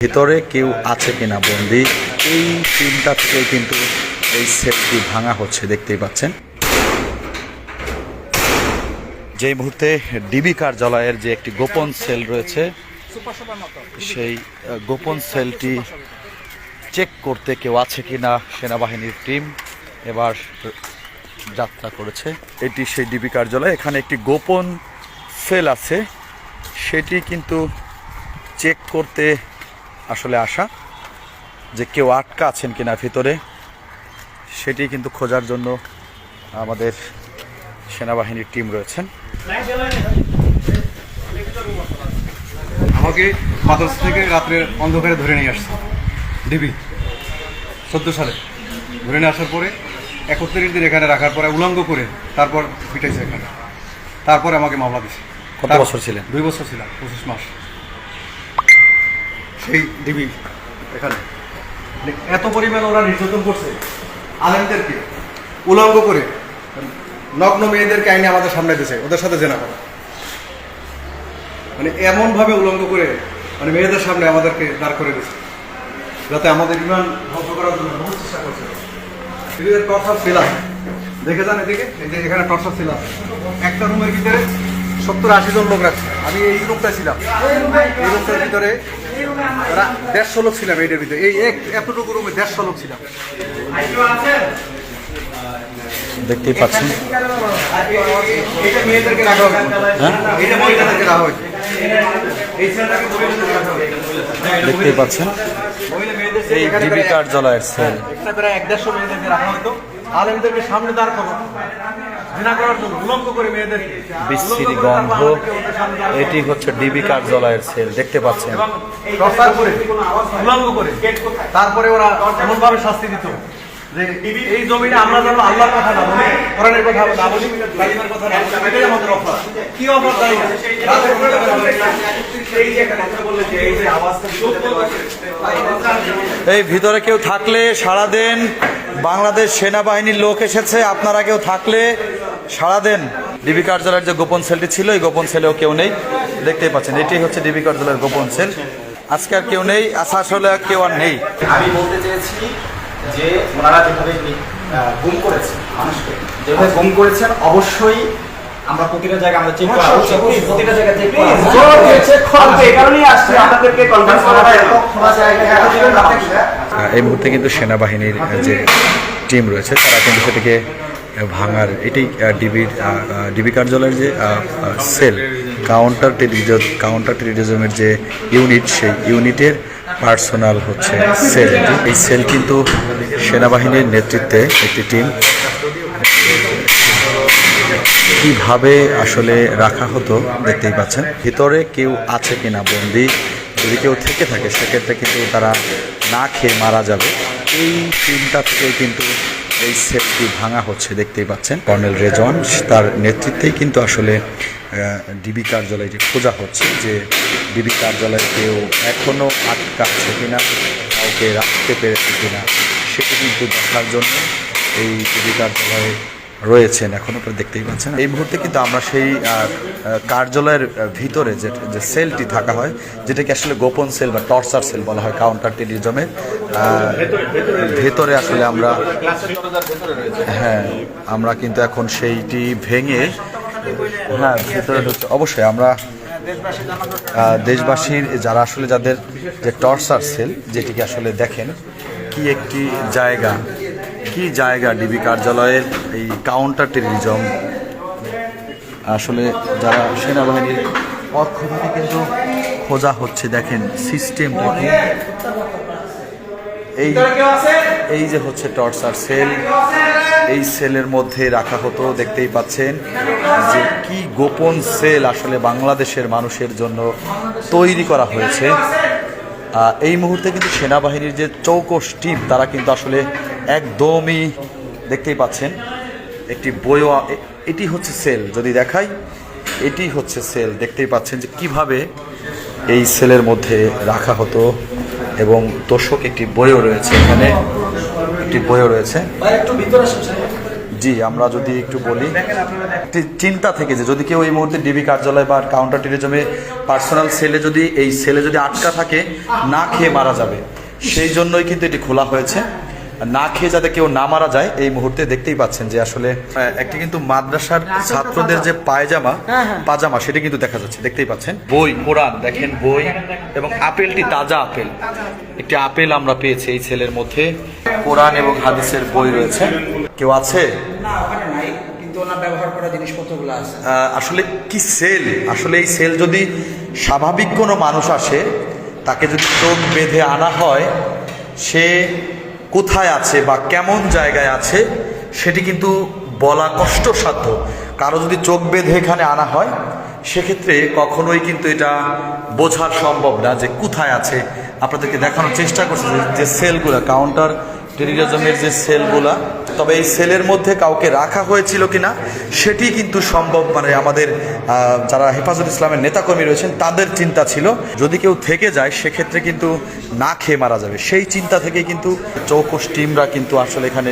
ভিতরে কেউ আছে কিনা বন্দি, এই চিন্তা থেকে কিন্তু এই সেলটি ভাঙা হচ্ছে, দেখতেই পাচ্ছেন। যে মুহূর্তে ডিবি কার্যালয়ের যে একটি গোপন সেল রয়েছে, সেই গোপন সেলটি চেক করতে কেউ আছে কিনা সেনাবাহিনীর টিম এবার যাত্রা করেছে। এটি সেই ডিবি কার্যালয়, এখানে একটি গোপন সেল আছে, সেটি কিন্তু চেক করতে আসলে আসা, যে কেউ আটকা আছেন কিনা ভিতরে, সেটি কিন্তু খোঁজার জন্য আমাদের সেনাবাহিনীর টিম রয়েছেন। আমাকে মাদ্রাসা থেকে রাত্রে অন্ধকারে ধরে নিয়ে আসছে ডিবি 14 সালে। ধরে নিয়ে আসার পরে 31 দিন এখানে রাখার পরে উলঙ্গ করে তারপর পিটাইছে এখানে, তারপরে আমাকে মামলা দিছে। কত বছর ছিলেন? 2 বছর ছিলাম, 25 মাস। সেই ডিবি এখানে এত পরিমাণ ওরা নির্যাতন করছে আলেমদেরকে, উলঙ্গ করে নগ্ন মেয়েদেরকে আইনে আমাদের সামনে দিয়েছে, ওদের সাথে জেনা করা, মানে এমনভাবে উলঙ্গ করে মানে মেয়েদের সামনে আমাদেরকে দাঁড় করে দিচ্ছে, যাতে আমাদের ইমান ধ্বংস করার জন্য বহু চেষ্টা করছে। টর্চার সেল আছে, দেখে যান এদিকে, এই যে এখানে টর্চার সেল আছে, একটা রুমের ভিতরে 70-80 জন লোক রাখছে। আমি এই রুমটায় ছিলাম, এই রুমটার ভিতরে 150 লোক ছিলাম, এইটার ভিতরে এই এতটুকু রুমে 150 লোক ছিলাম। দেখতেই পাচ্ছেন, এইটা মেয়েদেরকে রাখা হয়েছে, এইটা মহিলাদেরকে রাখা হয়েছে, দেখতেই পাচ্ছেন এই ডিবি কার্যালয়ের সেল। প্রায় 150 মেয়েদেরকে রাখা হতো আলেমদেরকে সামনে দাঁড় করার জন্য, উলঙ্গ করে মেয়েদেরকে, বিশ্রী গন্ধ। এটি হচ্ছে ডিবি কার্যালয়ের সেল, দেখতে পাচ্ছেন। টর্চার করে উলঙ্গ করে তারপরে ওরা এমন ভাবে শাস্তি দিত যে এই জমিনে আমরা যেন আল্লাহর কথা না বলি, কোরআনের কথা না বলি, কালিমার কথা না বলি, এটাই আমাদের অপরাধ। কি অপরাধ জানি না, এই ভিতরে কেউ থাকলে সাড়া দেন। বাংলাদেশ সেনাবাহিনীর লোক এসেছে, আপনারা কেউ থাকলে সাড়া দেন। ডিবি কার্যালয়ের যে গোপন সেলটি ছিল, এই গোপন সেলেও কেউ নেই, দেখতেই পাচ্ছেন। এটি হচ্ছে ডিবি কার্যালয়ের গোপন সেল। আজকে আর কেউ নেই, আসলে কেউ আর নেই। আমি বলতে চেয়েছি যে ওনারা যেভাবে গুম করেছেন মানুষকে, যেভাবে গুম করেছেন, অবশ্যই আমরা প্রতিটা জায়গায় আমরা চেক করা উচিত, প্রতিটা জায়গায় চেক করা চেক করা এই কারণেই আসছে আমাদেরকে কনফারেন্স করা হয়। এই মুহূর্তে কিন্তু সেনাবাহিনীর যে টিম রয়েছে, তারা কিন্তু সেটাকে ভাঙার, এটি ডিবি কার্যালয়ের যে সেল, কাউন্টার টেররিজমের যে ইউনিট, সেই ইউনিটের পার্সোনাল হচ্ছে সেল। এই সেল কিন্তু সেনাবাহিনীর নেতৃত্বে একটি টিম। কিভাবে আসলে রাখা হতো দেখতেই পাচ্ছেন। ভিতরে কেউ আছে কিনা বন্দি, যদি কেউ থেকে থাকে সেক্ষেত্রে কিন্তু তারা না খেয়ে মারা যাবে, এই চিন্তা থেকে কিন্তু এই সেলটি ভাঙা হচ্ছে, দেখতেই পাচ্ছেন। কর্নেল রেজওয়ান, তার নেতৃত্বেই কিন্তু আসলে ডিবি কার্যালয়টি খোঁজা হচ্ছে, যে ডিবি কার্যালয়ে কেউ এখনও আটকা আছে কিনা, কাউকে রাখতে পেরেছে কিনা, সেটি কিন্তু দেখার জন্য এই ডিবি কার্যালয়ে রয়েছেন এখনও, দেখতেই পাচ্ছেন। এই মুহূর্তে কিন্তু আমরা সেই কার্যালয়ের ভিতরে যে সেলটি থাকা হয়, যেটাকে আসলে গোপন সেল বা টর্চার সেল বলা হয় কাউন্টার টেররিজমের, ভেতরে আসলে আমরা, হ্যাঁ, আমরা কিন্তু এখন সেইটি ভেঙে, হ্যাঁ, ভেতরে অবশ্যই আমরা দেশবাসীর যারা আসলে যাদের যে টর্চার সেল, যেটিকে আসলে দেখেন কি একটি জায়গা, কি জায়গা ডিবি কার্যালয়ের এই কাউন্টার টেররিজম, আসলে যারা সেনাবাহিনীর পক্ষ থেকে কিন্তু খোঁজা হচ্ছে। দেখেন সিস্টেমটা কি, এই যে হচ্ছে টর্চার সেল, এই সেলের মধ্যে রাখা হতো, দেখতেই পাচ্ছেন যে কি গোপন সেল আসলে বাংলাদেশের মানুষের জন্য তৈরি করা হয়েছে। এই মুহূর্তে কিন্তু সেনাবাহিনীর যে চৌকস টিম, তারা কিন্তু আসলে একদমই, দেখতেই পাচ্ছেন একটি বইও, এটি হচ্ছে সেল, যদি দেখাই এটি হচ্ছে সেল, দেখতেই পাচ্ছেন যে কিভাবে এই সেলের মধ্যে রাখা হতো। এবং দর্শক একটি বইও রয়েছে, এখানে একটি বইও রয়েছে। জি, আমরা যদি একটু বলি একটি চিন্তা থেকে যে যদি কেউ এই মুহূর্তে ডিবি কার্যালয় বা কাউন্টার টেরিজমে পার্সোনাল সেলে যদি এই সেলে যদি আটকা থাকে, না খেয়ে মারা যাবে, সেই জন্যই কিন্তু এটি খোলা হয়েছে। না খেয়ে যাতে কেউ না মারা যায়, এই মুহূর্তে দেখতেই পাচ্ছেন যে আসলে একটি কিন্তু মাদ্রাসার ছাত্রদের যে পাজামা সেটা কিন্তু দেখা যাচ্ছে, দেখতেই পাচ্ছেন। বই, কোরআন দেখেন, বই এবং আপেলটি তাজা আপেল, একটি আপেল আমরা পেয়েছি এই সেলের মধ্যে। কোরআন এবং হাদিসের বই রয়েছে। কেউ আছে? না, ওখানে নাই, কিন্তু ওনার ব্যবহার করা জিনিসপত্রগুলো আছে। আসলে কি সেল, আসলে এই সেল যদি স্বাভাবিক কোনো মানুষ আসে, তাকে যদি চোখ বেঁধে আনা হয়, সে কোথায় আছে বা কেমন জায়গায় আছে সেটি কিন্তু বলা কষ্টসাধ্য। কারো যদি চোখ বেঁধে এখানে আনা হয়, সেক্ষেত্রে কখনোই কিন্তু এটা বোঝা সম্ভব না যে কোথায় আছে। আপনাদেরকে দেখানোর চেষ্টা করছি যে সেলগুলো, কাউন্টার টেরিজমের যে সেলগুলা, তবে এই সেলের মধ্যে কাউকে রাখা হয়েছিল কিনা সেটি কিন্তু সম্ভব, মানে আমাদের যারা হেফাজত ইসলামের নেতাকর্মী রয়েছেন তাদের চিন্তা ছিল যদি কেউ থেকে যায় সেক্ষেত্রে কিন্তু না খেয়ে মারা যাবে। সেই চিন্তা থেকে কিন্তু চৌকস টিমরা কিন্তু আসলে এখানে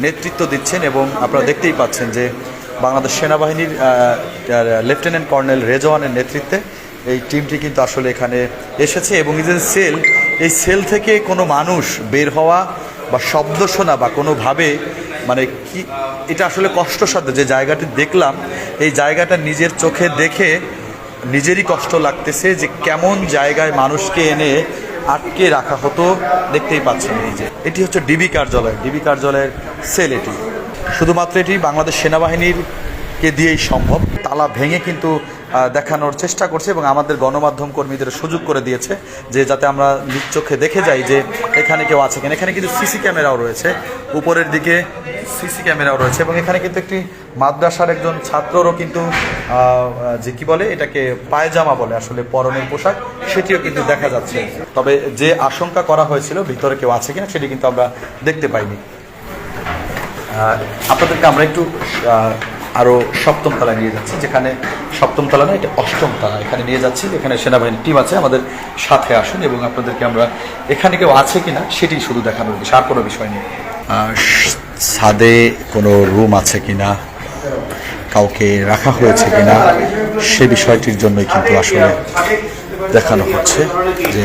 নেতৃত্ব দিচ্ছেন এবং আপনারা দেখতেই পাচ্ছেন যে বাংলাদেশ সেনাবাহিনীর লেফটেন্যান্ট কর্নেল রেজওয়ানের নেতৃত্বে এই টিমটি কিন্তু আসলে এখানে এসেছে এবং এই যে সেল, এই সেল থেকে কোনো মানুষ বের হওয়া বা শব্দ শোনা বা কোনোভাবে মানে কি, এটা আসলে কষ্টসাধ্য। যে জায়গাটি দেখলাম, এই জায়গাটা নিজের চোখে দেখে নিজেরই কষ্ট লাগতেছে যে কেমন জায়গায় মানুষকে এনে আটকে রাখা হতো। দেখতেই পাচ্ছেন এই যে এটি হচ্ছে ডিবি কার্যালয়ের সেল। এটি শুধুমাত্র এটি বাংলাদেশ সেনাবাহিনীরকে দিয়েই সম্ভব। তালা ভেঙে কিন্তু দেখানোর চেষ্টা করছে এবং আমাদের গণমাধ্যম কর্মীদের সুযোগ করে দিয়েছে যে যাতে আমরা নিজ চোখে দেখে যাই যে এখানে কেউ আছে কিনা। এখানে কিন্তু সিসি ক্যামেরাও রয়েছে, উপরের দিকে সিসি ক্যামেরাও রয়েছে এবং এখানে কিন্তু একটি মাদ্রাসার একজন ছাত্ররও কিন্তু যে কি বলে এটাকে পায়জামা বলে আসলে পরনের পোশাক, সেটিও কিন্তু দেখা যাচ্ছে। তবে যে আশঙ্কা করা হয়েছিল ভিতরে কেউ আছে কিনা সেটি কিন্তু আমরা দেখতে পাইনি। আপনাদেরকে আমরা একটু আরও সপ্তম তলায় নিয়ে যাচ্ছি, যেখানে সপ্তম তলা না, এটা অষ্টম তলা, এখানে নিয়ে যাচ্ছি। এখানে সেনাবাহিনীর টিম আছে, আমাদের সাথে আসুন এবং আপনাদেরকে আমরা এখানে কেউ আছে কিনা সেটি শুধু দেখানোর বিষয়, আর কোনো বিষয় নেই। ছাদে কোনো রুম আছে কিনা, কাউকে রাখা হয়েছে কিনা সে বিষয়টির জন্যই কিন্তু আসলে দেখানো হচ্ছে। যে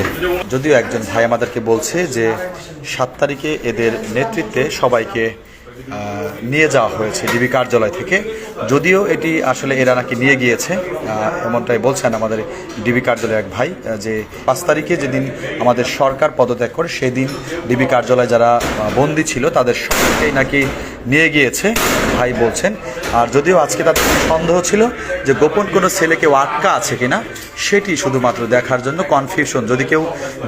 যদিও একজন ভাই আমাদেরকে বলছে যে 7 তারিখে এদের নেতৃত্বে সবাইকে নিয়ে যাওয়া হয়েছে ডিবি কার্যালয় থেকে, যদিও এটি আসলে এরা নাকি নিয়ে গিয়েছে, এমনটাই বলছেন আমাদের ডিবি কার্যালয়ের এক ভাই, যে 5 তারিখে যেদিন আমাদের সরকার পদত্যাগ করে সেদিন ডিবি কার্যালয়ে যারা বন্দী ছিল তাদের সবাইকেই নাকি নিয়ে গিয়েছে ভাই বলছেন। আর যদিও আজকে তাদের সন্দেহ ছিল যে গোপন কোনো ছেলে কেউ আটকা আছে কিনা সেটি শুধুমাত্র দেখার জন্য, কনফিউশন, যদি কেউ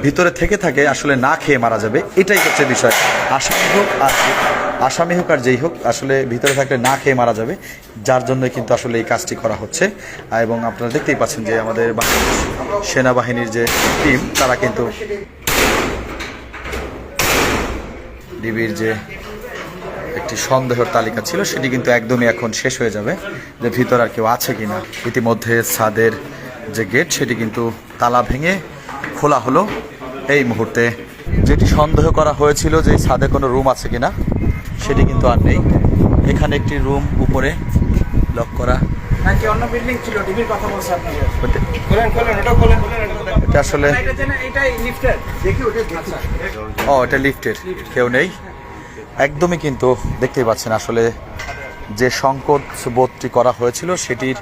ভিতরে থেকে থাকে আসলে না খেয়ে মারা যাবে, এটাই হচ্ছে বিষয়। আসামি হোক আর যেই হোক, আসলে ভিতরে থাকলে না খেয়ে মারা যাবে, যার জন্যই কিন্তু আসলে এই কাজটি করা হচ্ছে। এবং আপনারা দেখতেই পাচ্ছেন যে আমাদের সেনাবাহিনীর যে টিম তারা কিন্তু ডিবির যে একটি সন্দেহের তালিকা ছিল সেটি কিন্তু একদমই এখন শেষ হয়ে যাবে, যে ভিতর আর কেউ আছে কিনা। ইতিমধ্যে ছাদের যে গেট সেটি কিন্তু তালা ভেঙে খোলা হলো এই মুহূর্তে। যেটি সন্দেহ করা হয়েছিল যে ছাদে কোনো রুম আছে কিনা সেটি কিন্তু আর নেই। এখানে একটি রুম উপরে লক করা, নাকি অন্য বিল্ডিং ছিল, ডিবির কথা বলছে আপনাদের। এটা আসলে এটাই লিফটের, দেখি ওটা আচ্ছা। এটা লিফটের, কেউ নেই একদমই। কিন্তু দেখতেই পাচ্ছেন আসলে যে সংকট বোধটি করা হয়েছিল সেটির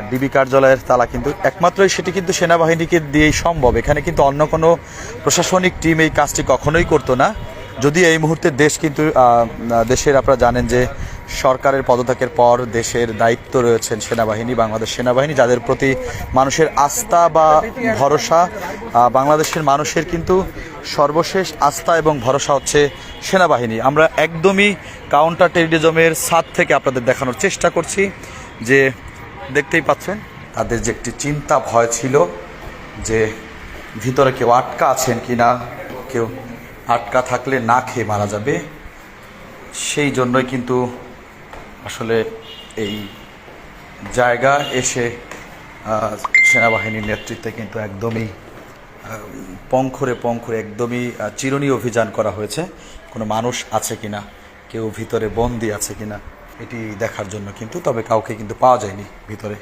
ডিবি কার্যালয়ের তালা কিন্তু একমাত্রই সেটি কিন্তু সেনাবাহিনীকে দিয়েই সম্ভব। এখানে কিন্তু অন্য কোনো প্রশাসনিক টিম এই কাজটি কখনোই করতো না। যদি এই মুহূর্তে দেশ কিন্তু দেশের, আপনারা জানেন যে সরকারের পদত্যাগের পর দেশের দায়িত্ব রয়েছেন সেনাবাহিনী, বাংলাদেশ সেনাবাহিনী, যাদের প্রতি মানুষের আস্থা বা ভরসা, বাংলাদেশের মানুষের কিন্তু সর্বশেষ আস্থা এবং ভরসা হচ্ছে সেনাবাহিনী। আমরা একদমই কাউন্টার টেরিজমের ছাদ থেকে আপনাদের দেখানোর চেষ্টা করছি যে দেখতেই পাচ্ছেন তাদের যে একটি চিন্তা ভয় ছিল যে ভিতরে কেউ আটকা আছেন কি না, কেউ আটকা থাকলে না খেয়ে মারা যাবে, সেই জন্যই কিন্তু আসলে এই জায়গা এসে সেনাবাহিনীর নেতৃত্বে কিন্তু একদমই পঙ্খরে একদমই চিরুনি অভিযান করা হয়েছে কোনো মানুষ আছে কিনা, কেউ ভিতরে বন্দি আছে কিনা। এটি দেখার জন্য কিন্তু, তবে কাউকে কিন্তু পাওয়া যায়নি ভিতরে।